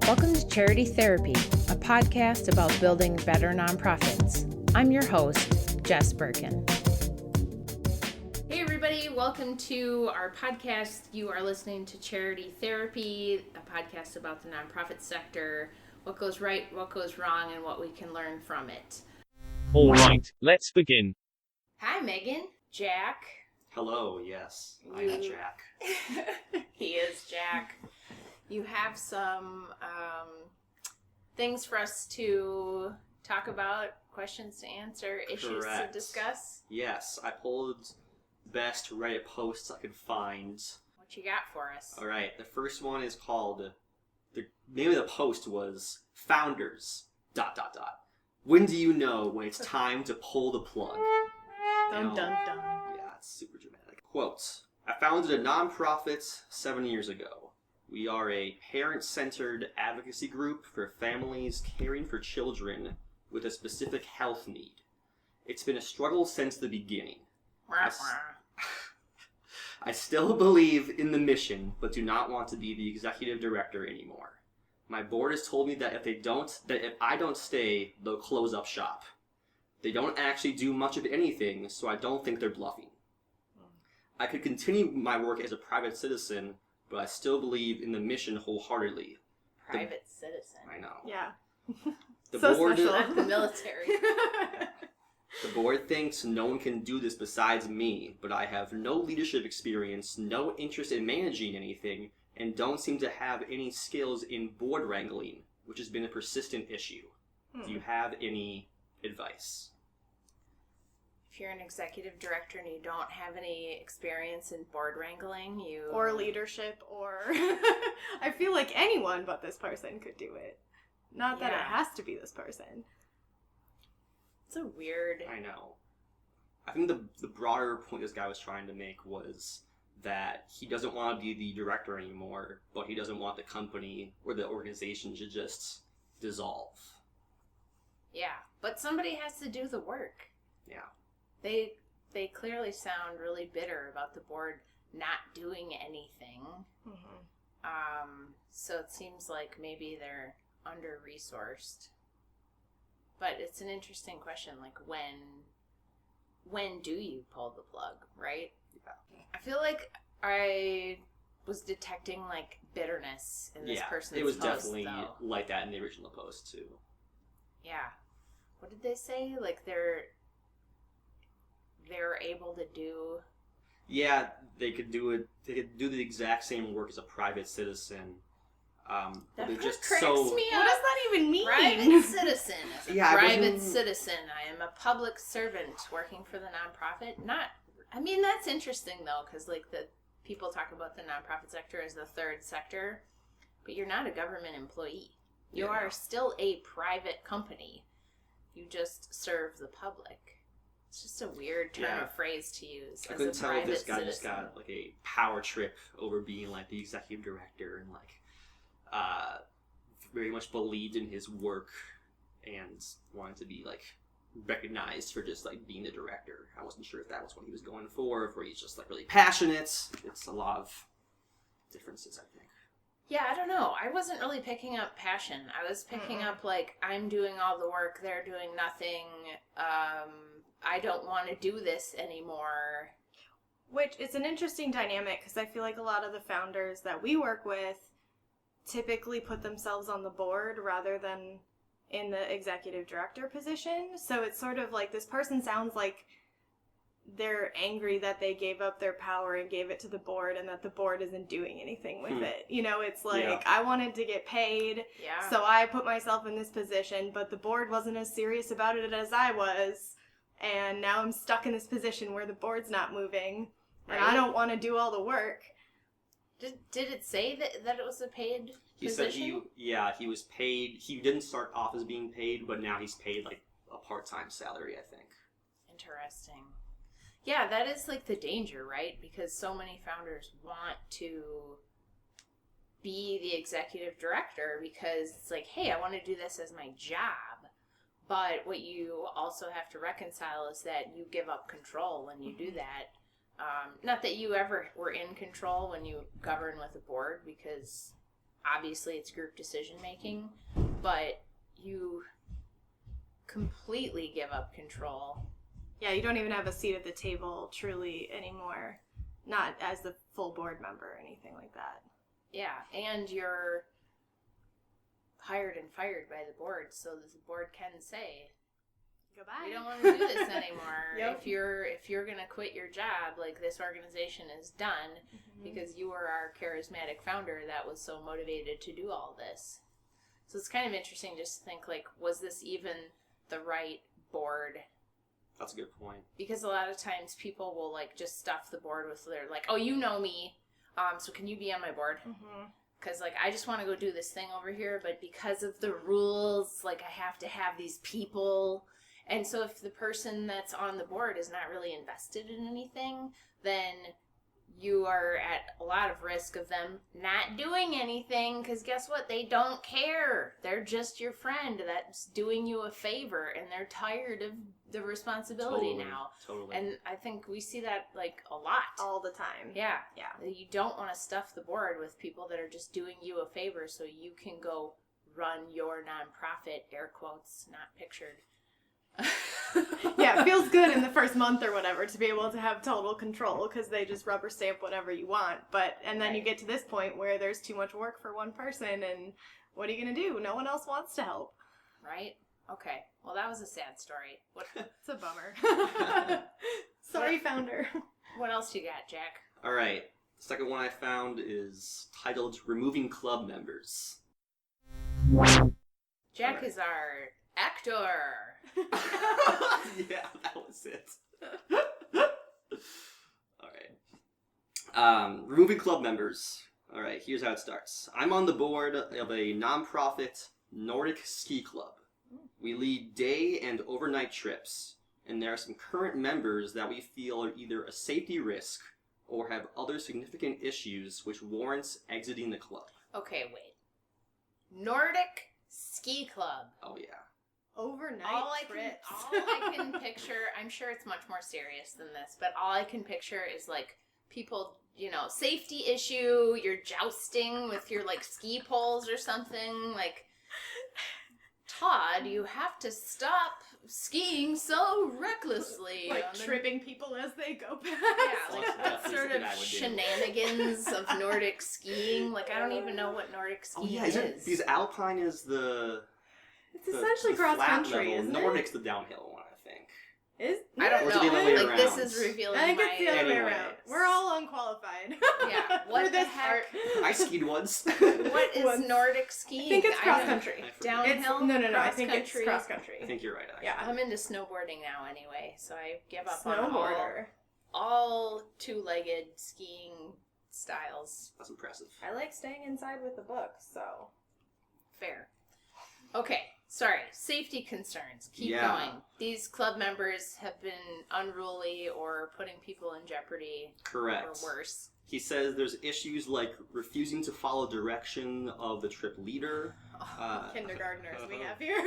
Welcome to Charity Therapy, a podcast about building better nonprofits. I'm your host, Jess Birken. Hey everybody, welcome to our podcast. You are listening to Charity Therapy, a podcast about the nonprofit sector, what goes right, what goes wrong, and what we can learn from it. All right, let's begin. Hi Megan, Jack. Hello, yes, I am Jack. He is Jack. You have some things for us to talk about, questions to answer, issues Correct. to discuss. Yes, I pulled the best Reddit posts I could find. What you got for us? Alright, the first one is called, the name of the post was Founders, ... When do you know when it's time to pull the plug? Dun dun dun. Yeah, it's super dramatic. Quote, I founded a nonprofit 7 years ago. We are a parent-centered advocacy group for families caring for children with a specific health need. It's been a struggle since the beginning. I still believe in the mission, but do not want to be the executive director anymore. My board has told me that if I don't stay, they'll close up shop. They don't actually do much of anything, so I don't think they're bluffing. I could continue my work as a private citizen, but I still believe in the mission wholeheartedly. Private citizen. I know. Yeah. The So board, special. Not the military. The board thinks no one can do this besides me, but I have no leadership experience, no interest in managing anything, and don't seem to have any skills in board wrangling, which has been a persistent issue. Do you have any advice? If you're an executive director and you don't have any experience in board wrangling, Or leadership, or... I feel like anyone but this person could do it. Not that it Yeah. has to be this person. It's a weird... I know. I think the broader point this guy was trying to make was that he doesn't want to be the director anymore, but he doesn't want the company or the organization to just dissolve. Yeah, but somebody has to do the work. Yeah. They clearly sound really bitter about the board not doing anything. So it seems like maybe they're under-resourced. But it's an interesting question, like when do you pull the plug, right? Yeah. I feel like I was detecting like bitterness in this person's it was post, definitely though. like that in the original post too. Yeah. What did they say? Like they're able to do... Yeah, they could do it. They could do the exact same work as a private citizen. But That they're just cracks so. me What up. does that even mean? Private citizen. As a Yeah, I private wasn't- citizen. I am a public servant working for the nonprofit. That's interesting though, because like the people talk about the nonprofit sector as the third sector, but you're not a government employee. You Yeah. are still a private company. You just serve the public. It's just a weird turn of phrase to use. I as couldn't a tell if private this guy just citizen. got like a power trip over being like the executive director and like very much believed in his work and wanted to be like recognized for just like being the director. I wasn't sure if that was what he was going for, or if he's just like really passionate. It's a lot of differences, I think. Yeah, I don't know. I wasn't really picking up passion. I was picking up like, I'm doing all the work, they're doing nothing. I don't want to do this anymore. Which is an interesting dynamic, because I feel like a lot of the founders that we work with typically put themselves on the board rather than in the executive director position. So it's sort of like this person sounds like they're angry that they gave up their power and gave it to the board and that the board isn't doing anything with it. You know, it's like, I wanted to get paid, so I put myself in this position, but the board wasn't as serious about it as I was, and now I'm stuck in this position where the board's not moving, and I don't want to do all the work. Did it say that it was a paid He position? said he was paid. He didn't start off as being paid, but now he's paid like a part-time salary, I think. Interesting. Yeah, that is like the danger, right? Because so many founders want to be the executive director because it's like, hey, I want to do this as my job. But what you also have to reconcile is that you give up control when you do that. Not that you ever were in control when you govern with a board, because obviously it's group decision making, but you completely give up control. Yeah, you don't even have a seat at the table truly anymore. Not as the full board member or anything like that. Yeah, and you're hired and fired by the board, so the board can say, Goodbye. we don't want to do this anymore. Yep. If you're gonna quit your job, like, this organization is done because you were our charismatic founder that was so motivated to do all this. So it's kind of interesting just to think, like, was this even the right board? That's a good point. Because a lot of times people will, like, just stuff the board with their, like, oh, you know me, so can you be on my board? Because, like, I just want to go do this thing over here, but because of the rules, like, I have to have these people. And so if the person that's on the board is not really invested in anything, then you are at a lot of risk of them not doing anything, because guess what? They don't care. They're just your friend that's doing you a favor, and they're tired of the responsibility now. Totally. And I think we see that, like, a lot. All the time. Yeah. Yeah. You don't want to stuff the board with people that are just doing you a favor so you can go run your nonprofit, air quotes, not pictured. Yeah, it feels good in the first month or whatever to be able to have total control because they just rubber stamp whatever you want. And then you get to this point where there's too much work for one person, and what are you going to do? No one else wants to help. Right? Okay. Well, that was a sad story. It's a bummer. Sorry, founder. What else you got, Jack? All right. The second one I found is titled Removing Club Members. Jack Right. is our actor. Yeah, that was it. Alright. Removing club members. Alright, here's how it starts. I'm on the board of a non-profit Nordic ski club. We lead day and overnight trips, and there are some current members that we feel are either a safety risk or have other significant issues which warrants exiting the club. Okay, wait. Nordic Ski Club. Oh yeah. Overnight trips. All I can picture, I'm sure it's much more serious than this, but all I can picture is, like, people, safety issue, you're jousting with your, like, ski poles or something, like, Todd, you have to stop skiing so recklessly. Like tripping people as they go past. Yeah, like that That's sort what of I would do. shenanigans of Nordic skiing. Like, I don't even know what Nordic Oh skiing yeah, is. because Alpine is the... It's essentially cross flat country, level. isn't Nordic's the downhill one, I think. it? I don't Or is it the other know. way Like, this around? is revealing I think my... it's the other way Anyway. around. We're all unqualified. Yeah, what For the this heck? part. I skied once. What is Once. Nordic skiing? I think it's cross know- country. I forget. Downhill? No. I Cross think country? it's cross country. I think you're right, actually. Yeah. I'm into snowboarding now anyway, so I give up on Snowboarder. all two-legged skiing styles. That's impressive. I like staying inside with the books, so. Fair. Okay, sorry. Safety concerns. Keep Yeah. going. These club members have been unruly or putting people in jeopardy Correct. or worse. He says there's issues like refusing to follow direction of the trip leader, Kindergartners we have here.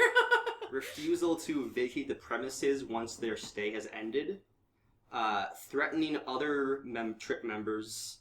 refusal to vacate the premises once their stay has ended, threatening other trip members,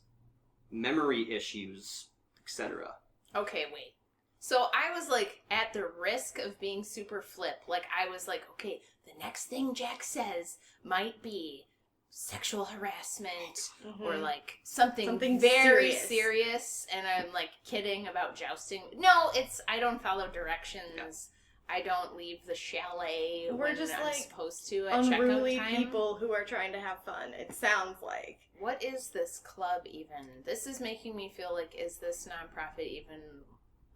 memory issues, etc. Okay, wait. So I was, like, at the risk of being super flip. Like, I was like, okay, the next thing Jack says might be sexual harassment or, like, something very serious. And I'm, like, kidding about jousting. No, I don't follow directions. Yeah. I don't leave the chalet We're when just, I'm like, supposed to at checkout unruly time. people who are trying to have fun, it sounds like. What is this club even? This is making me feel like, is this nonprofit even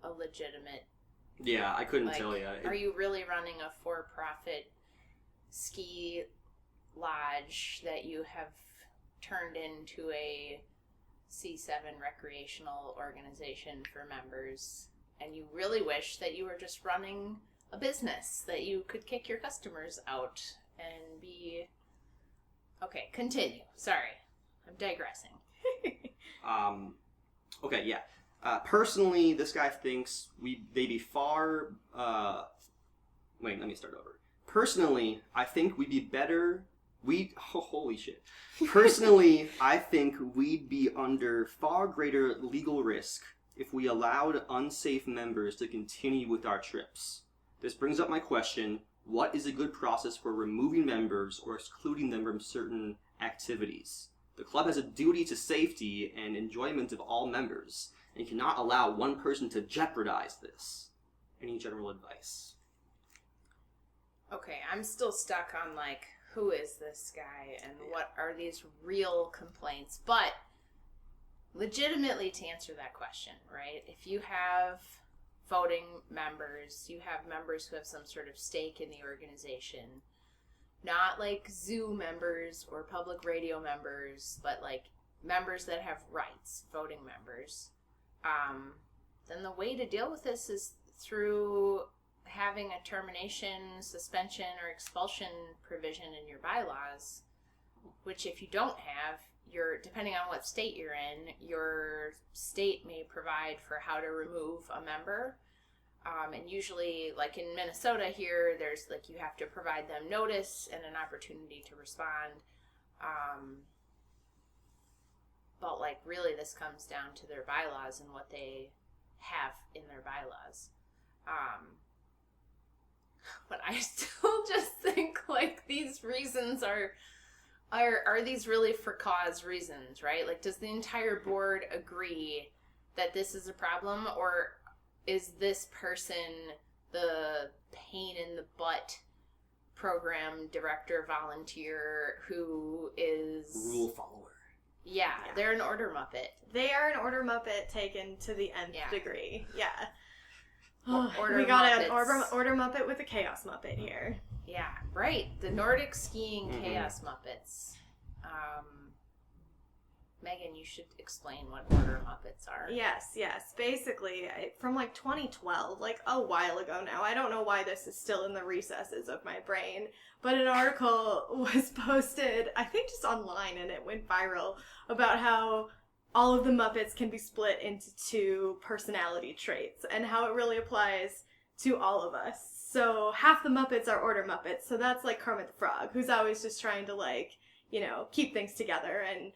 a legitimate... Yeah, I couldn't Like, tell you. Are you really running a for-profit ski lodge that you have turned into a C7 recreational organization for members, and you really wish that you were just running a business that you could kick your customers out and be... Okay, continue. Sorry. I'm digressing. Okay, yeah. Personally, this guy thinks they'd be far... Wait, let me start over. Personally, I think we'd be better... holy shit. Personally, I think we'd be under far greater legal risk if we allowed unsafe members to continue with our trips. This brings up my question, what is a good process for removing members or excluding them from certain activities? The club has a duty to safety and enjoyment of all members, and cannot allow one person to jeopardize this. Any general advice? Okay, I'm still stuck on, like, who is this guy and what are these real complaints? But legitimately, to answer that question, right, if you have voting members, you have members who have some sort of stake in the organization, not like zoo members or public radio members, but like members that have rights, voting members, then the way to deal with this is through having a termination, suspension, or expulsion provision in your bylaws, which if you don't have, depending on what state you're in, your state may provide for how to remove a member. And usually, like in Minnesota here, there's like, you have to provide them notice and an opportunity to respond. But like, really this comes down to their bylaws and what they have in their bylaws. But I still just think like these reasons are these really for cause reasons, right? Like, does the entire board agree that this is a problem, or is this person the pain in the butt program director volunteer who is Rule follower. Yeah, they're an order muppet. They are an order muppet taken to the nth degree. Yeah. Order we got Muppets. an order muppet with a chaos muppet here. Yeah, right. The Nordic skiing chaos muppets. Megan, you should explain what order muppets are. Yes. Basically, from like 2012, like a while ago now. I don't know why this is still in the recesses of my brain, but an article was posted, I think just online, and it went viral, about how all of the Muppets can be split into two personality traits and how it really applies to all of us. So half the Muppets are order Muppets, so that's like Kermit the Frog, who's always just trying to, like, you know, keep things together and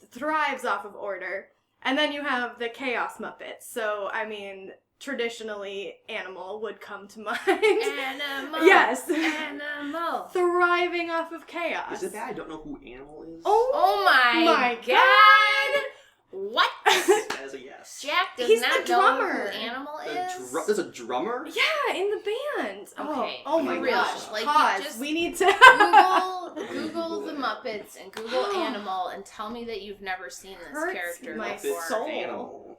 thrives off of order. And then you have the Chaos Muppets. So, I mean, traditionally, Animal would come to mind. Animal! Yes! Animal! Thriving off of chaos. Is it that I don't know who Animal is? Oh my god! What? That is a yes. Jack does He's not the know drummer. who Animal is? There's a drummer? Yeah, in the band. Okay. Oh my real. gosh. Like, Pause. you just We need to Google the Muppets and Google Animal and tell me that you've never seen this Hurts character my before. soul. Animal.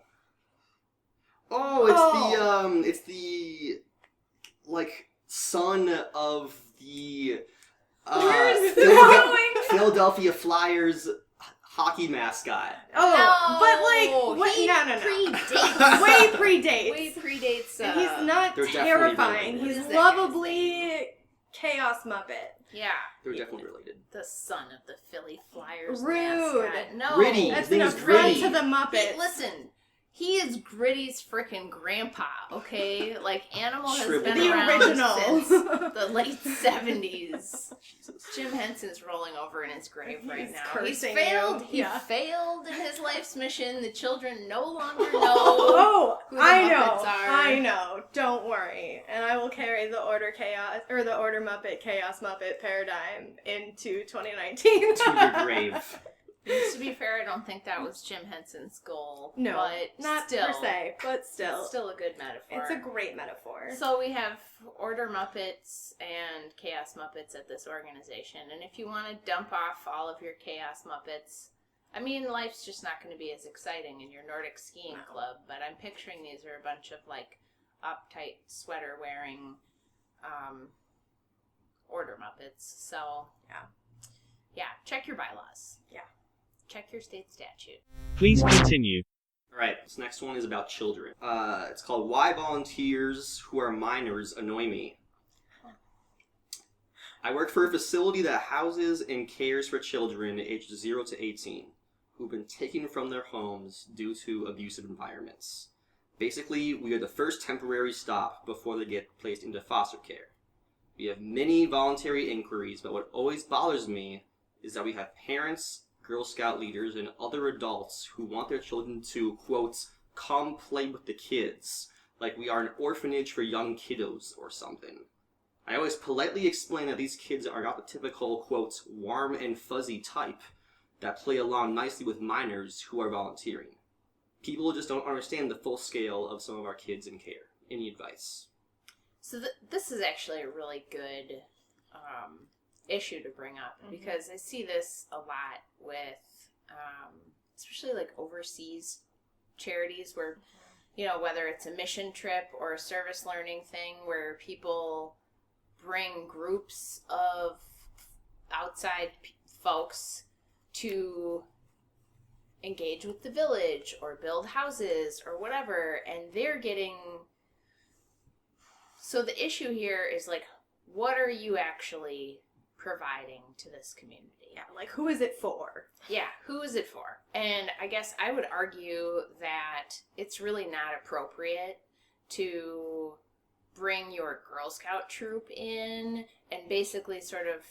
Oh, it's the like son of the Where is this going? Philadelphia Flyers hockey mascot. Oh, but like, he no. Way predates. Way predates. And he's not They're definitely terrifying. related. He's What is that guy's lovably chaos muppet. Yeah. They're definitely related. The son of the Philly Flyers Rude. mascot. No. Gritty. That's His name an is affront Gritty. to the Muppets. Listen, he is Gritty's freaking grandpa, okay? Like, Animal has Shriveled been The down. around original. since the late 70s. Jesus. Jim Henson's rolling over in his grave right He's now. cursing failed. you. He Yeah. failed in his life's mission. The children no longer know. Oh, who the I Muppets know. are. I know. Don't worry. And I will carry the Order Muppet Chaos Muppet paradigm into 2019. To your grave. To be fair, I don't think that was Jim Henson's goal. No, but not still, per se, but still. it's still a good metaphor. It's a great metaphor. So we have Order Muppets and Chaos Muppets at this organization, and if you want to dump off all of your Chaos Muppets, I mean, life's just not going to be as exciting in your Nordic skiing club, but I'm picturing these are a bunch of, like, uptight sweater-wearing Order Muppets. So, yeah, check your bylaws. Yeah. Check your state statute. Please continue. Alright, this next one is about children. It's called Why Volunteers Who Are Minors Annoy Me. I work for a facility that houses and cares for children aged 0 to 18 who've been taken from their homes due to abusive environments. Basically, we are the first temporary stop before they get placed into foster care. We have many voluntary inquiries, but what always bothers me is that we have parents, Girl Scout leaders, and other adults who want their children to, quote, come play with the kids, like we are an orphanage for young kiddos or something. I always politely explain that these kids are not the typical, quote, warm and fuzzy type that play along nicely with minors who are volunteering. People just don't understand the full scale of some of our kids in care. Any advice? So this is actually a really good issue to bring up, because I see this a lot with, especially like overseas charities where, you know, whether it's a mission trip or a service learning thing where people bring groups of outside folks to engage with the village or build houses or whatever, and they're getting... So the issue here is, like, what are you actually providing to this community? Yeah, like, who is it for? Yeah, who is it for? And I guess I would argue that it's really not appropriate to bring your Girl Scout troop in and basically sort of,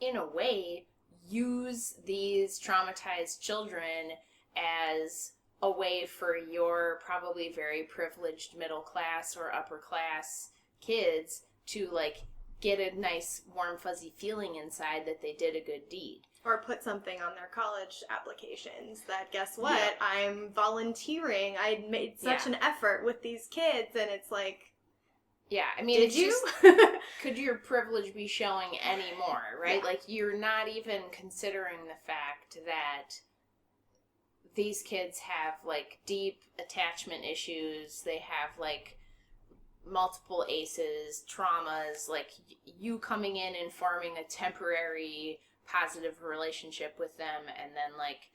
in a way, use these traumatized children as a way for your probably very privileged middle class or upper class kids to, like, get a nice warm fuzzy feeling inside that they did a good deed. Or put something on their college applications that, guess what, Yeah. I'm volunteering. I made such an effort with these kids, and it's like, yeah, I mean, did it's you? just, could your privilege be showing any more, right? Yeah. Like, you're not even considering the fact that these kids have, like, deep attachment issues. They have, like, multiple ACEs, traumas, like, you coming in and forming a temporary positive relationship with them and then, like,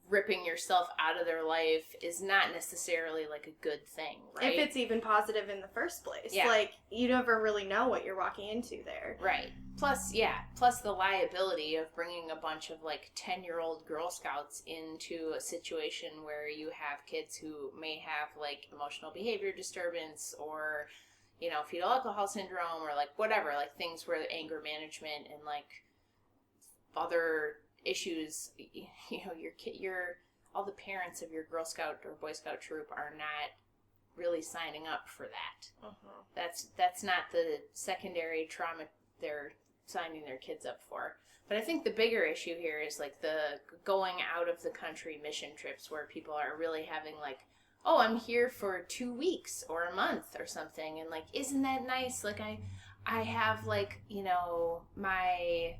ripping yourself out of their life is not necessarily, like, a good thing, right? If it's even positive in the first place. Yeah. Like, you never really know what you're walking into there. Right. Plus the liability of bringing a bunch of, like, 10-year-old Girl Scouts into a situation where you have kids who may have, like, emotional behavior disturbance or, you know, fetal alcohol syndrome or, like, whatever, like, things where anger management and, like, other issues, you know, all the parents of your Girl Scout or Boy Scout troop are not really signing up for that. That's not the secondary trauma they're signing their kids up for. But I think the bigger issue here is, like, the going out of the country mission trips where people are really having, like, oh, I'm here for 2 weeks or a month or something, and, like, isn't that nice? Like, I have, like, you know, my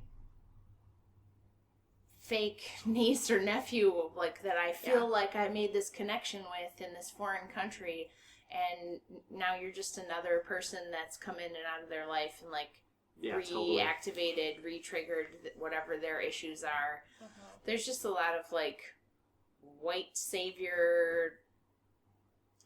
fake niece or nephew, like, that I feel like I made this connection with in this foreign country, and now you're just another person that's come in and out of their life and, like, reactivated, re-triggered whatever their issues are. There's just a lot of, like, white savior.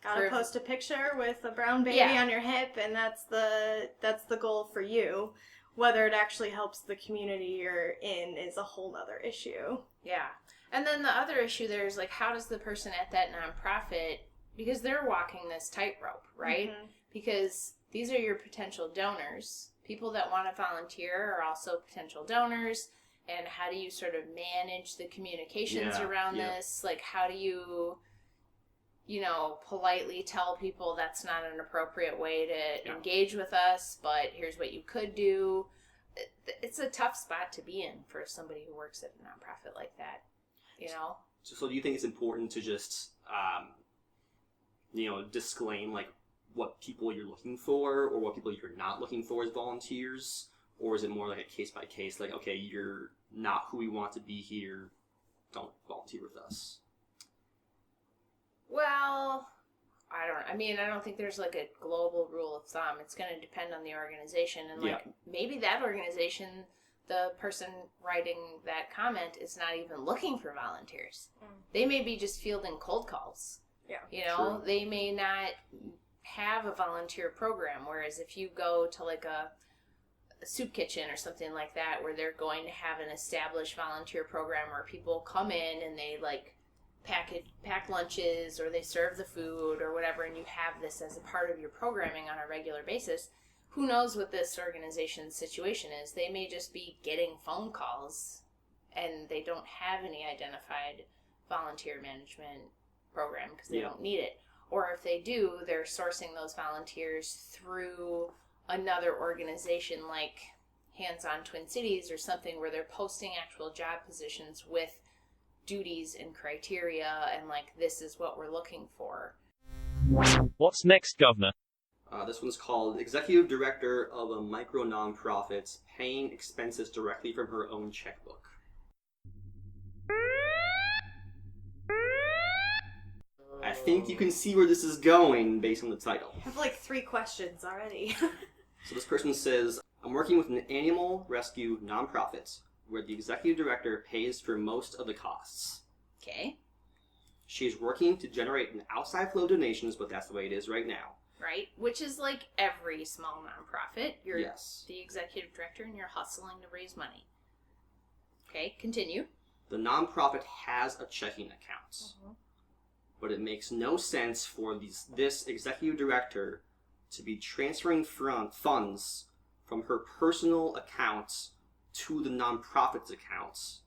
Gotta post a picture with a brown baby on your hip, and that's the goal for you. Whether it actually helps the community you're in is a whole other issue. Yeah. And then the other issue there is, like, how does the person at that nonprofit, because they're walking this tightrope, right? Because these are your potential donors. People that want to volunteer are also potential donors. And how do you sort of manage the communications around this? Like, how do you, you know, politely tell people that's not an appropriate way to engage with us, but here's what you could do. It's a tough spot to be in for somebody who works at a nonprofit like that, you know? So do you think it's important to just, you know, disclaim, like, what people you're looking for or what people you're not looking for as volunteers? Or is it more like a case-by-case, like, okay, you're not who we want to be here, don't volunteer with us? Well, I don't think there's, like, a global rule of thumb. It's going to depend on the organization. And, like, maybe that organization, the person writing that comment is not even looking for volunteers. They may be just fielding cold calls. Yeah. You know, they may not have a volunteer program, whereas if you go to, like, a soup kitchen or something like that, where they're going to have an established volunteer program where people come in and they, like, pack lunches or they serve the food or whatever, and you have this as a part of your programming on a regular basis, who knows what this organization's situation is? They may just be getting phone calls and they don't have any identified volunteer management program because they don't need it. Or if they do, they're sourcing those volunteers through another organization like Hands-On Twin Cities or something where they're posting actual job positions with duties and criteria and like, this is what we're looking for. What's next, Governor? This one's called Executive Director of a Micro Nonprofit Paying Expenses Directly from Her Own Checkbook. I think you can see where this is going based on the title. I have like 3 questions already. So this person says, I'm working with an animal rescue nonprofit where the executive director pays for most of the costs. Okay. She's working to generate an outside flow of donations, but that's the way it is right now. Right? Which is like every small nonprofit. You're the executive director and you're hustling to raise money. Okay, continue. The nonprofit has a checking account. But it makes no sense for this executive director to be transferring funds from her personal accounts to the nonprofit's accounts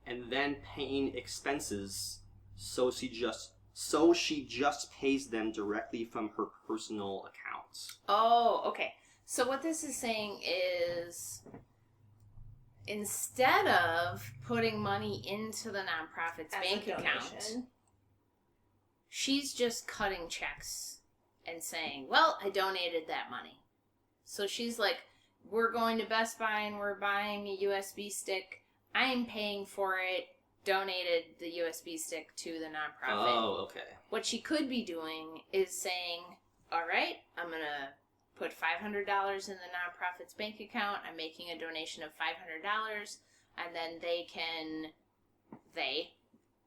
and then paying expenses so she just pays them directly from her personal accounts. Oh, okay. So what this is saying is instead of putting money into the nonprofit's bank account, she's just cutting checks and saying, well, I donated that money. So she's like, we're going to Best Buy and we're buying a USB stick. I'm paying for it. Donated the USB stick to the nonprofit. Oh, okay. What she could be doing is saying, all right, I'm going to put $500 in the nonprofit's bank account. I'm making a donation of $500. And then they,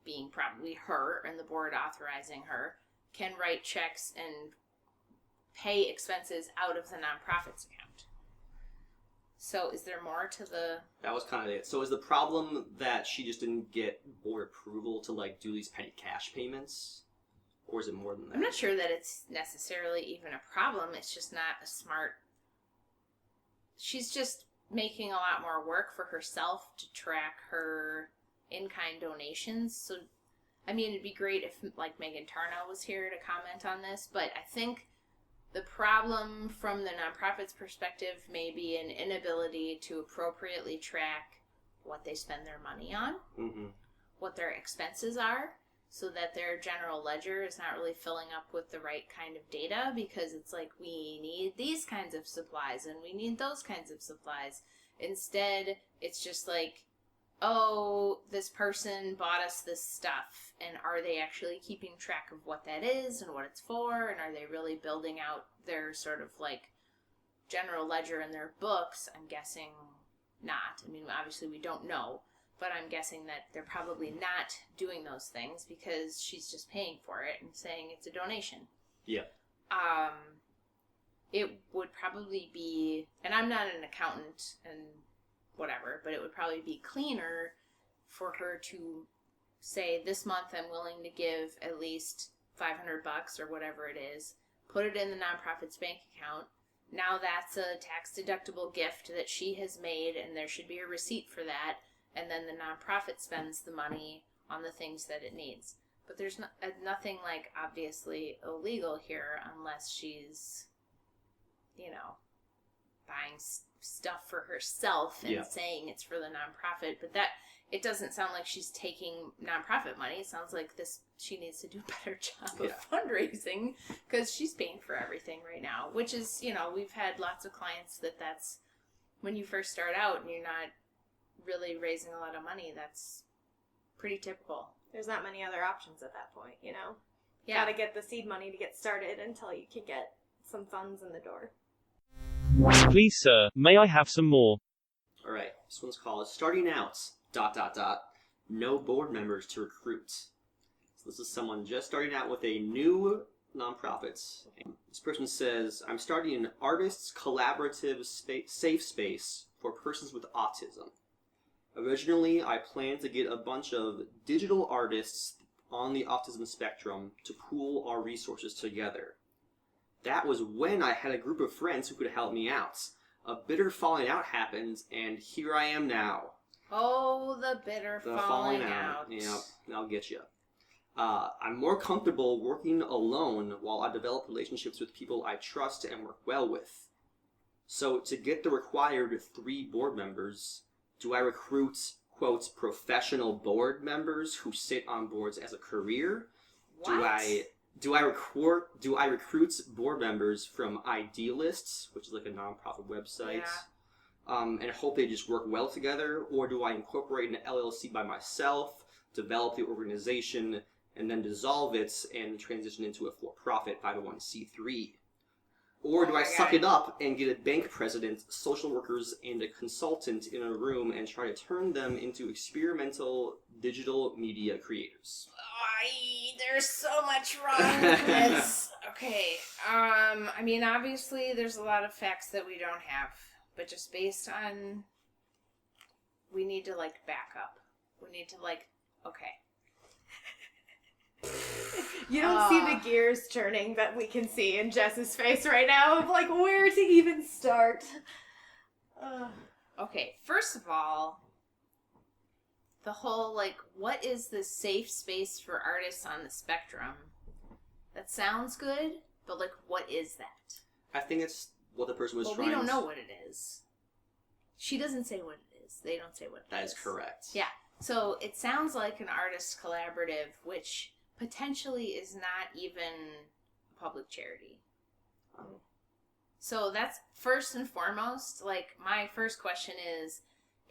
being probably her and the board authorizing her, can write checks and pay expenses out of the nonprofit's account. So is there more to the... That was kind of it. So is the problem that she just didn't get board approval to like do these petty cash payments? Or is it more than that? I'm not sure that it's necessarily even a problem. It's just not a smart... She's just making a lot more work for herself to track her in-kind donations. So, I mean, it'd be great if like Megan Tarnow was here to comment on this, but I think the problem from the nonprofit's perspective may be an inability to appropriately track what they spend their money on, what their expenses are, so that their general ledger is not really filling up with the right kind of data, because it's like, we need these kinds of supplies and we need those kinds of supplies. Instead, it's just like, oh, this person bought us this stuff, and are they actually keeping track of what that is and what it's for, and are they really building out their sort of like general ledger in their books? I'm guessing not. I mean, obviously we don't know, but I'm guessing that they're probably not doing those things because she's just paying for it and saying it's a donation. Yeah. It would probably be, and I'm not an accountant and whatever, but it would probably be cleaner for her to say, this month I'm willing to give at least $500 or whatever it is, put it in the nonprofit's bank account. Now that's a tax-deductible gift that she has made, and there should be a receipt for that, and then the nonprofit spends the money on the things that it needs. But there's nothing, like, obviously illegal here unless she's, you know, buying stuff for herself and saying it's for the nonprofit. But that, it doesn't sound like she's taking nonprofit money. It sounds like she needs to do a better job of fundraising, because she's paying for everything right now, which is, you know, we've had lots of clients that's when you first start out and you're not really raising a lot of money, that's pretty typical. There's not many other options at that point, you know? Yeah. Gotta get the seed money to get started until you can get some funds in the door. Please, sir, may I have some more? Alright, this one's called Starting Out, ... No board members to recruit. So this is someone just starting out with a new nonprofit. This person says, I'm starting an artists collaborative safe space for persons with autism. Originally, I planned to get a bunch of digital artists on the autism spectrum to pool our resources together. That was when I had a group of friends who could help me out. A bitter falling out happened, and here I am now. Oh, the bitter falling out. Yeah, I'll get you. I'm more comfortable working alone while I develop relationships with people I trust and work well with. So to get the required 3 board members, do I recruit, quote, professional board members who sit on boards as a career? What? Do I recruit board members from Idealists, which is like a nonprofit website, and hope they just work well together? Or do I incorporate an LLC by myself, develop the organization, and then dissolve it and transition into a for-profit 501c3? Or do I suck it up and get a bank president, social workers, and a consultant in a room and try to turn them into experimental digital media creators? There's so much wrong with this. Okay. I mean, obviously, there's a lot of facts that we don't have, but just based on, we need to back up. We need to okay. You don't see the gears turning that we can see in Jess's face right now of where to even start. Okay, first of all, the whole what is this safe space for artists on the spectrum? That sounds good, but what is that? I think it's what the person was trying to... Well, we don't know what it is. She doesn't say what it is. They don't say what it is. That is correct. Yeah. So it sounds like an artist collaborative, which potentially is not even a public charity. Oh. So that's first and foremost, my first question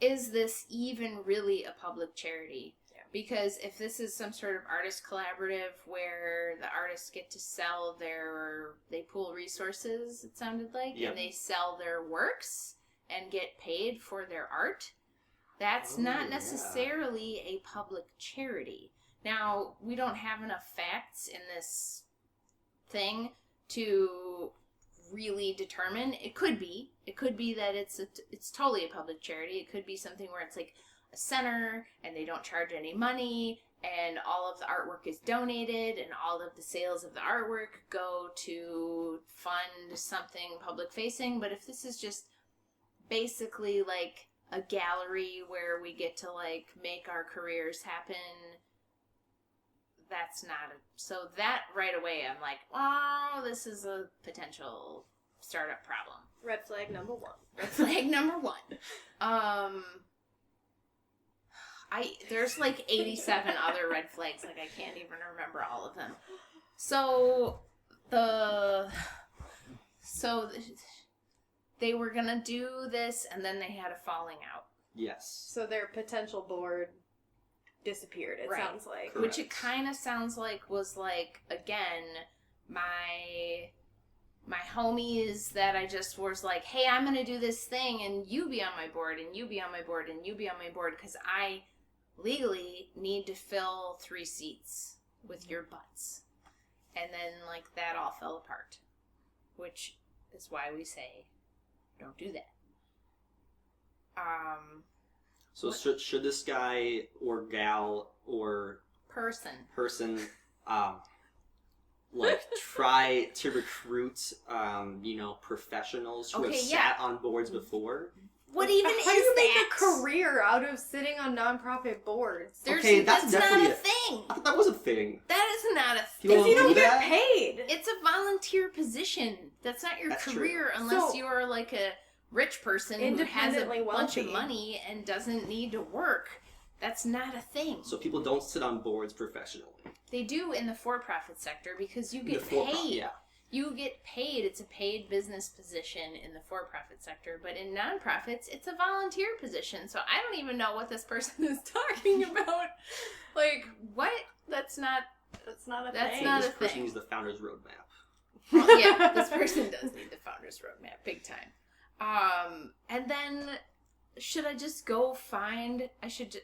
is this even really a public charity? Yeah. Because if this is some sort of artist collaborative where the artists get to sell they pool resources, it sounded like, yep. and they sell their works and get paid for their art, that's not necessarily a public charity. Now, we don't have enough facts in this thing to really determine. It could be that it's totally a public charity. It could be something where it's a center and they don't charge any money and all of the artwork is donated and all of the sales of the artwork go to fund something public facing. But if this is just basically a gallery where we get to make our careers happen, that's not so that right away I'm oh, this is a potential startup problem. Red flag number 1. Red flag number 1. There's 87 other red flags, I can't even remember all of them. So they were gonna do this and then they had a falling out. Yes. So their potential board disappeared, it sounds like. Correct. Which it kind of sounds was again, my homies that I just was hey, I'm going to do this thing and you be on my board and you be on my board and you be on my board because I legally need to fill 3 seats with your butts. And then that all fell apart, which is why we say don't do that. So should this guy or gal or person try to recruit professionals who have sat on boards before? What even How do is you that? make a career out of sitting on nonprofit boards? That's not definitely a thing. I thought that was a thing. That is not a thing. People Because you don't do get that? paid. It's a volunteer position. That's not your That's career true. unless So- you are a rich person who has a Independently bunch of wealthy. money and doesn't need to work. That's not a thing. So people don't sit on boards professionally. They do in the for-profit sector because you The get for-profit, paid. yeah. You get paid. It's a paid business position in the for-profit sector. But in nonprofits, it's a volunteer position. So I don't even know what this person is talking about. What? That's not a thing. This person needs the founder's roadmap. Well, yeah, this person does need the founder's roadmap, big time. And then, should I just go find,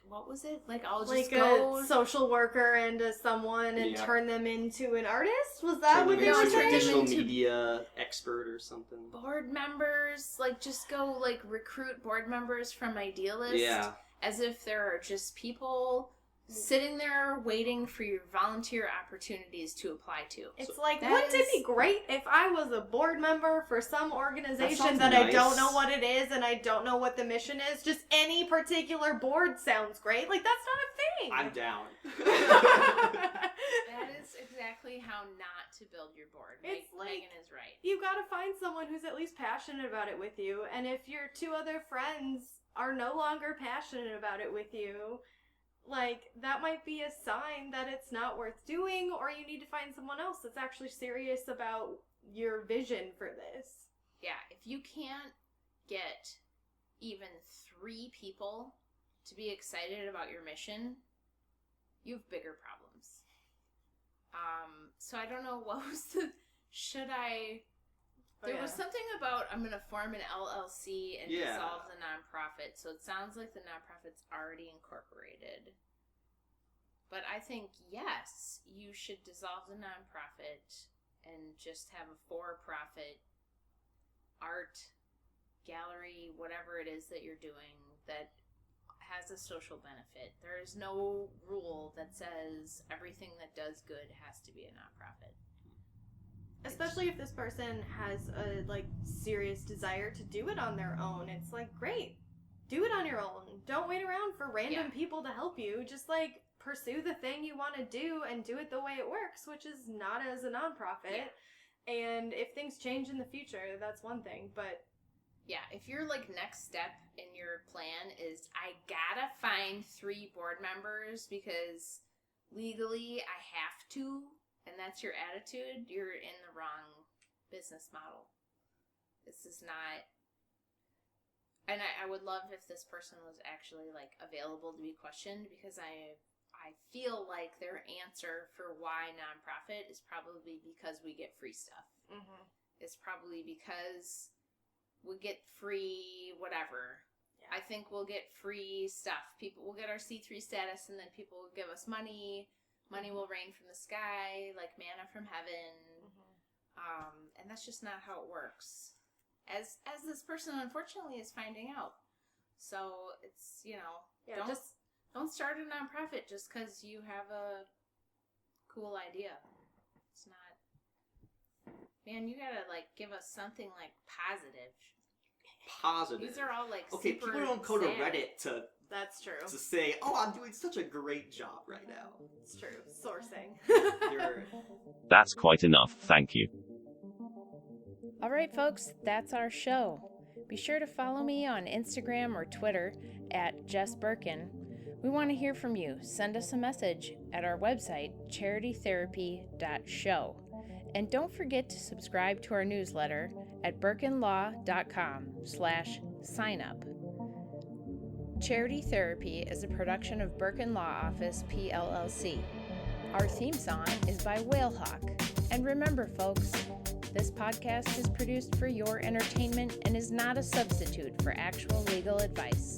what was it? I'll just go... a social worker and someone and turn them into an artist? Was that Turn what them they were into a saying? digital Into- media expert or something. Board members, just go, recruit board members from Idealist. Yeah. As if there are just people sitting there waiting for your volunteer opportunities to apply to. It's that wouldn't it is- be great if I was a board member for some organization that nice. I don't know what it is and I don't know what the mission is? Just any particular board sounds great. That's not a thing. I'm down. exactly how not to build your board. It's like, Megan is right. You gotta find someone who's at least passionate about it with you, and if your two other friends are no longer passionate about it with you, like, that might be a sign that it's not worth doing, or you need to find someone else that's actually serious about your vision for this. Yeah, if you can't get even 3 people to be excited about your mission, you have bigger problems. So I don't know, what was the, there was something about, I'm going to form an LLC and dissolve the nonprofit, so it sounds like the nonprofit's already incorporated. But I think, yes, you should dissolve the nonprofit and just have a for-profit art gallery, whatever it is that you're doing, that has a social benefit. There is no rule that says everything that does good has to be a nonprofit. Especially if this person has a, like, serious desire to do it on their own. It's like, great, do it on your own. Don't wait around for random people to help you. Just, like, pursue the thing you want to do and do it the way it works, which is not as a nonprofit. Yeah. And if things change in the future, that's one thing, but... Yeah, if your, like, next step in your plan is, I gotta find 3 board members because legally I have to, and that's your attitude, you're in the wrong business model. This is not... And I would love if this person was actually, like, available to be questioned, because I feel like their answer for why nonprofit is probably because we get free stuff. Mm-hmm. It's probably because... we get free whatever. Yeah. I think we'll get free stuff. People will get our C3 status, and then people will give us money. Money will rain from the sky, like manna from heaven. Mm-hmm. And that's just not how it works. As this person, unfortunately, is finding out. So it's, don't start a nonprofit just because you have a cool idea. It's not... Man, you gotta, like, give us something, like, positive. These are all, like, okay, super people don't go sad. to Reddit to... That's true. To say, oh, I'm doing such a great job right now. It's true. Sourcing. That's quite enough, thank you. All right, folks, that's our show. Be sure to follow me on Instagram or Twitter at Jess Birken. We want to hear from you. Send us a message at our website, charitytherapy.show. And don't forget to subscribe to our newsletter at birkenlaw.com/signup. Charity Therapy is a production of Birken Law Office, PLLC. Our theme song is by Whalehawk. And remember, folks, this podcast is produced for your entertainment and is not a substitute for actual legal advice.